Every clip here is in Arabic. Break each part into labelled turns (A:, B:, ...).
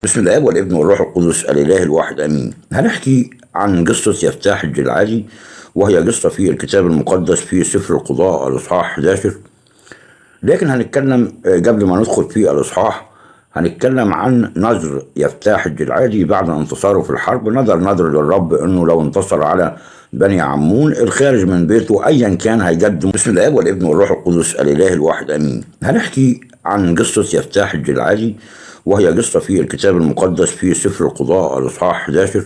A: بسم الله والابن والروح القدس الإله الواحد آمين. هنحكي عن قصة يفتاح الجلعادي، وهي قصة في الكتاب المقدس في سفر القضاء الإصحاح 11. لكن هنتكلم قبل ما ندخل في الإصحاح هنتكلم عن نذر يفتاح الجلعادي بعد انتصاره في الحرب. نذر للرب إنه لو انتصر على بني عمون الخارج من بيته أيا كان هيقدم. بسم الله والابن والروح القدس الإله الواحد آمين. هنحكي عن قصة يفتاح الجلعادي، وهي قصة في الكتاب المقدس في سفر القضاء الإصحاح 11.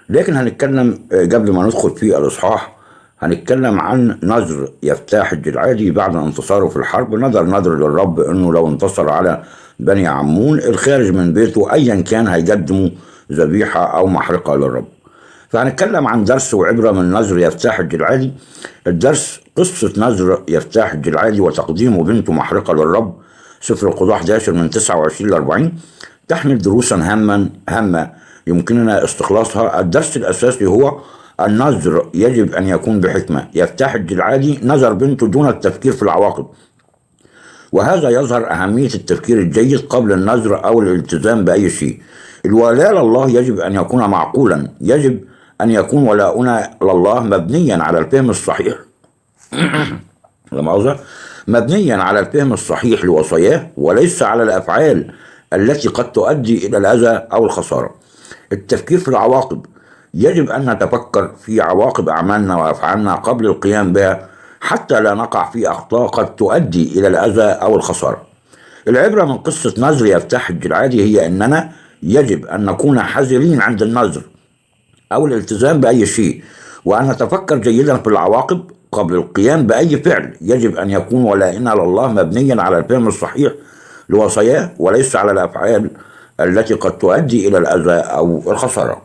A: لكن هنتكلم قبل ما ندخل في الإصحاح هنتكلم عن نذر يفتاح الجلعادي بعد انتصاره في الحرب. نذر للرب إنه لو انتصر على بني عمون الخارج من بيته أيا كان هيقدموا ذبيحة أو محرقة للرب. فهنتكلم عن درس وعبرة من نذر يفتاح الجلعادي. الدرس قصة نذر يفتاح الجلعادي وتقديمه بنته محرقة للرب، سفر القضاء 11 من 29 ل 40، تحمل دروسا هامة يمكننا استخلاصها. الدرس الأساسي هو النذر يجب أن يكون بحكمة. يفتاح الجلعادي نذر بنته دون التفكير في العواقب، وهذا يظهر أهمية التفكير الجيد قبل النذر أو الالتزام بأي شيء. الولاء لله يجب أن يكون معقولا. يجب أن يكون ولاؤنا لله مبنيا على الفهم الصحيح مبنيا على الفهم الصحيح لوصاياه، وليس على الأفعال التي قد تؤدي إلى الأذى أو الخسارة. التفكير في العواقب، يجب أن نتفكر في عواقب أعمالنا وأفعالنا قبل القيام بها حتى لا نقع في أخطاء قد تؤدي إلى الأذى أو الخسارة. العبرة من قصة نذر يفتاح الجلعادي هي أننا يجب أن نكون حذرين عند النذر أو الالتزام بأي شيء، وأن نتفكر جيدا في العواقب قبل القيام بأي فعل. يجب أن يكون ولائنا لله مبنيا على الفهم الصحيح لوصاياه، وليس على الأفعال التي قد تؤدي إلى الأذى أو الخسارة.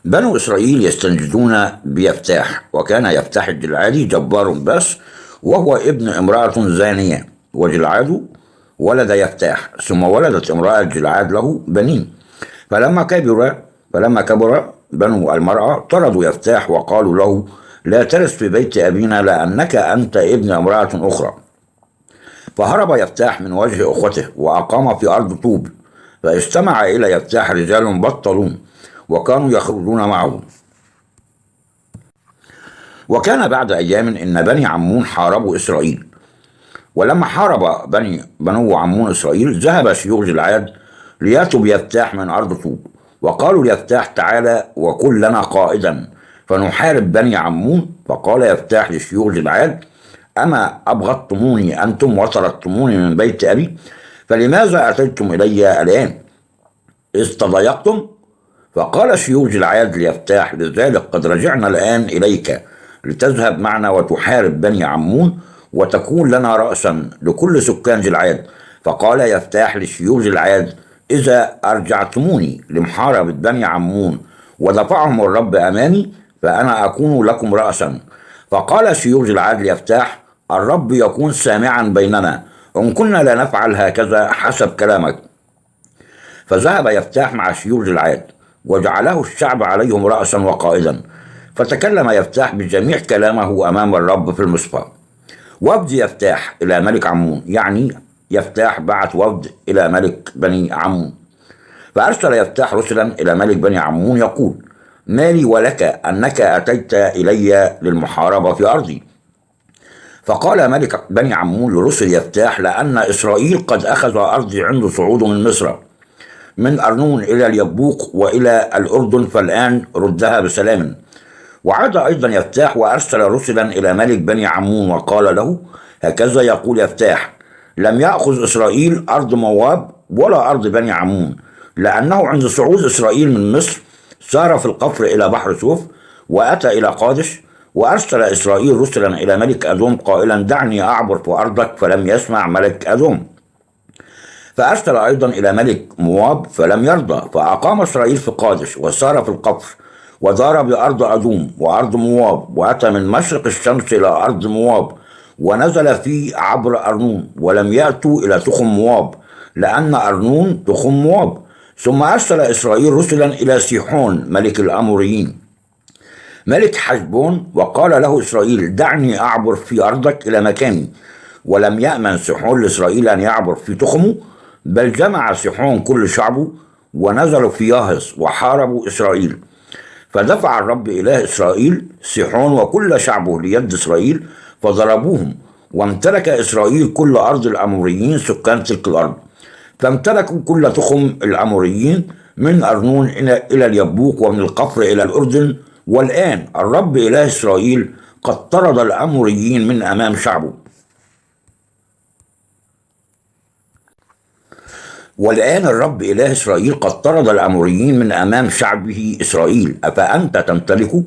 A: بنو إسرائيل يستنجدون بيفتاح، وكان يفتاح الجلعادي جبار بس، وهو ابن امرأة زانية، وجلعاد ولد يفتاح، ثم ولدت امرأة جلعاد له بنين. فلما كبر بنو المرأة طردوا يفتاح وقالوا له: لا ترث في بيت أبينا، لأنك أنت ابن امرأة أخرى. فهرب يفتاح من وجه أخوته وأقام في أرض طوب، فاجتمع إلى يفتاح رجال بطلون وكانوا يخرجون معه. وكان بعد أيام إن بني عمون حاربوا إسرائيل، ولما حارب بنو عمون إسرائيل ذهب شيوخ جلعاد ليأتوا بيفتاح من أرض طوب، وقالوا ليفتاح: تعالى وكن لنا قائدا فنحارب بني عمون. فقال يفتاح لشيوخ جلعاد: أما أبغضتموني أنتم وطردتموني من بيت أبي؟ فلماذا أتيتم إلي الآن إذ تضايقتم؟ فقال شيوخ جلعاد ليفتاح: لذلك قد رجعنا الآن إليك لتذهب معنا وتحارب بني عمون وتكون لنا رأسا لكل سكان جلعاد. فقال يفتاح لشيوخ جلعاد: إذا أرجعتموني لمحاربة بني عمون ودفعهم الرب أمامي فأنا أكون لكم رأسا. فقال شيوخ جلعاد ليفتاح: الرب يكون سامعا بيننا إن كنا لا نفعل هكذا حسب كلامك. فذهب يفتاح مع شيوخ جلعاد وجعله الشعب عليهم رأسا وقائدا. فتكلم يفتاح بجميع كلامه أمام الرب في المصفى. وفد يفتاح إلى ملك عمون، يعني يفتاح بعت وفد إلى ملك بني عمون. فأرسل يفتاح رسلا إلى ملك بني عمون يقول: ما لي ولك أنك أتيت إلي للمحاربة في أرضي؟ فقال ملك بني عمون لرسل يفتاح: لأن إسرائيل قد أخذ أرضي عند صعوده من مصر، من أرنون إلى اليبوق وإلى الأردن، فالآن ردها بسلام. وعاد أيضا يفتاح وأرسل رسلا إلى ملك بني عمون وقال له: هكذا يقول يفتاح: لم يأخذ إسرائيل أرض مواب ولا أرض بني عمون، لأنه عند صعود إسرائيل من مصر سار في القفر إلى بحر سوف وأتى إلى قادش. وأرسل إسرائيل رسلا إلى ملك أدوم قائلا: دعني أعبر في أرضك، فلم يسمع ملك أدوم. فأرسل أيضا إلى ملك مواب فلم يرضى. فأقام إسرائيل في قادش وسار في القفر ودار بأرض أدوم وأرض مواب، وأتى من مشرق الشمس إلى أرض مواب ونزل في عبر أرنون، ولم يأتوا إلى تخم مواب لأن أرنون تخم مواب. ثم أرسل إسرائيل رسلا إلى سيحون ملك الأموريين ملك حشبون، وقال له إسرائيل: دعني أعبر في أرضك إلى مكاني. ولم يأمن سيحون لإسرائيل أن يعبر في تخمه، بل جمع سيحون كل شعبه ونزلوا في ياهص وحاربوا إسرائيل. فدفع الرب إله إسرائيل سيحون وكل شعبه ليد إسرائيل فضربوهم، وامتلك إسرائيل كل أرض الأموريين سكان تلك الأرض. فامتلكوا كل تخم الأموريين من أرنون إلى اليبوق ومن القفر إلى الأردن. والآن الرب إله إسرائيل قد طرد الأموريين من أمام شعبه. والآن الرب إله إسرائيل قد طرد الأموريين من أمام شعبه إسرائيل. أفأنت تمتلكه؟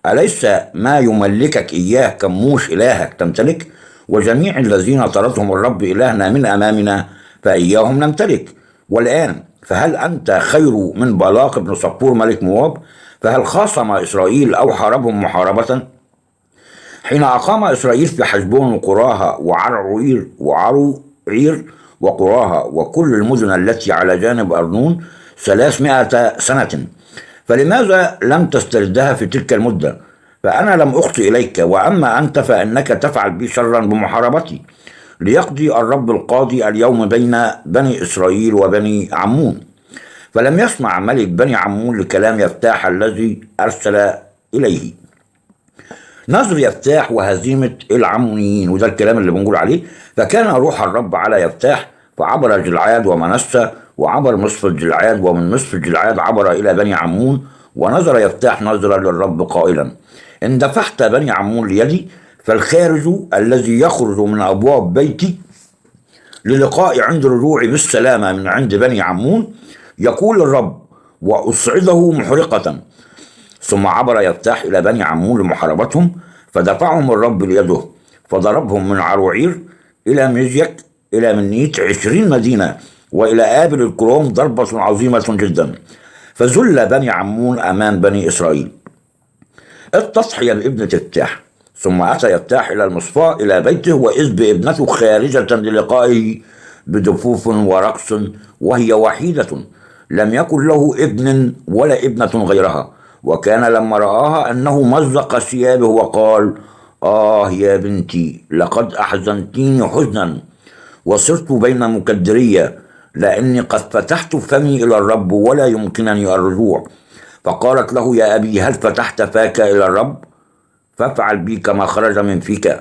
A: أليس ما يملكك إياه كموش إلهك تمتلك؟ وجميع الذين طردهم الرب إلهنا من أمامنا فإياهم نمتلك. والآن فهل أنت خير من بالاق بن صبور ملك مواب؟ فهل خاصم إسرائيل أو حاربهم محاربة؟ حين أقام إسرائيل في حشبون وقراها وعروعير وقراها وكل المدن التي على جانب أرنون 300 سنة، فلماذا لم تستردها في تلك المدة؟ فأنا لم أخطئ إليك، وأما أنت فإنك تفعل بي شرا بمحاربتي. ليقضي الرب القاضي اليوم بين بني إسرائيل وبني عمون. فلم يسمع ملك بني عمون لكلام يفتاح الذي أرسل إليه. نظر يفتاح وهزيمة العمونيين، وده الكلام اللي بنقول عليه. فكان روح الرب على يفتاح فعبر جلعاد ومنسى وعبر مصف جلعاد، ومن مصف جلعاد عبر إلى بني عمون. ونظر يفتاح نظرا للرب قائلا: إن دفعت بني عمون ليدي فالخارج الذي يخرج من أبواب بيتي للقاء عند رجوعي بالسلامة من عند بني عمون يقول الرب وأصعده محرقة. ثم عبر يفتاح إلى بني عمون لمحاربتهم، فدفعهم الرب ليده فضربهم من عروعير إلى مزيك إلى منيت 20 مدينة، وإلى آبل الكروم ضربة عظيمة جدا. فذل بني عمون أمام بني إسرائيل. التضحية بابنة يفتاح. ثم أتى يفتاح إلى المصفاة إلى بيته، وإذ بابنته خارجة للقائه بدفوف ورقص، وهي وحيدة، لم يكن له ابن ولا ابنة غيرها. وكان لما رآها أنه مزق ثيابه وقال: يا بنتي، لقد أحزنتيني حزنا وصرت بين مكدرية، لأني قد فتحت فمي إلى الرب ولا يمكنني الرجوع. فقالت له: يا أبي، هل فتحت فاك إلى الرب؟ فافعل بي كما خرج من فيك،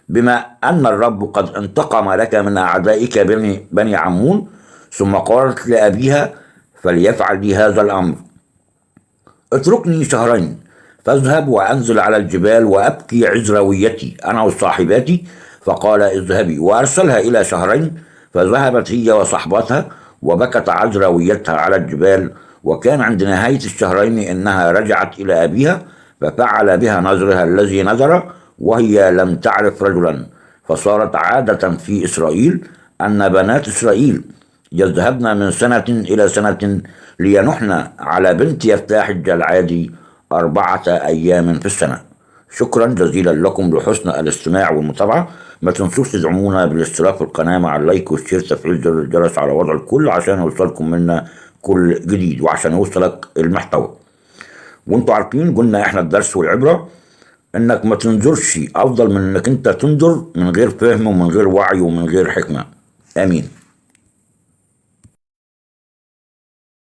A: بما أن الرب قد انتقم لك من أعدائك بني عمون. ثم قالت لأبيها: فليفعل لي هذا الأمر، اتركني شهرين فاذهب وأنزل على الجبال وأبكي عزرويتي أنا وصاحباتي. فقال: اذهبي. وأرسلها إلى شهرين، فذهبت هي وصحبتها وبكت عزرويتها على الجبال. وكان عند نهاية الشهرين إنها رجعت إلى أبيها، ففعل بها نذرها الذي نذر، وهي لم تعرف رجلا. فصارت عادة في إسرائيل أن بنات إسرائيل يذهبن من سنة إلى سنة لينحن على بنت يفتاح الجلعادي 4 أيام في السنة. شكرا جزيلا لكم لحسن الاستماع والمتابعة. ما تنسوش تدعمونا بالاشتراك في القناة مع اللايك والشير، تفعيل زر الجرس على وضع الكل عشان يوصلكم منا كل جديد وعشان يوصلك المحتوى. وانتوا عارفين قلنا احنا الدرس والعبرة انك ما تنظرش افضل من انك انت تنظر من غير فهم ومن غير وعي ومن غير حكمة. امين.